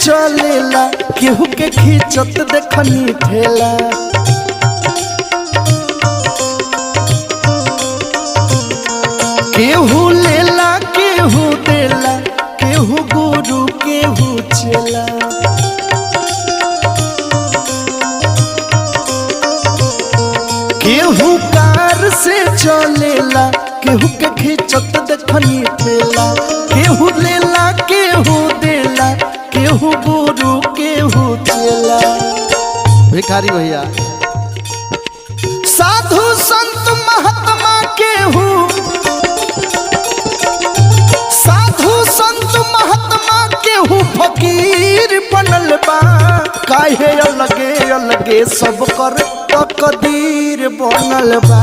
चलेला केहू के खींचत देखनी ठेला। केहू लेला केहू देला केहू गुरु केहू चेला। केहू कार से चलेला केहू के खींचत देखनी ठेला। केहू लेला केहू देला केहू गुरु केहू चेला। भिखारी भैया साधु संत महात्मा केहू, साधु संत महात्मा केहू फकीर बनल बा। काहे अलगे अलगे सब कर तकदीर बनल बा।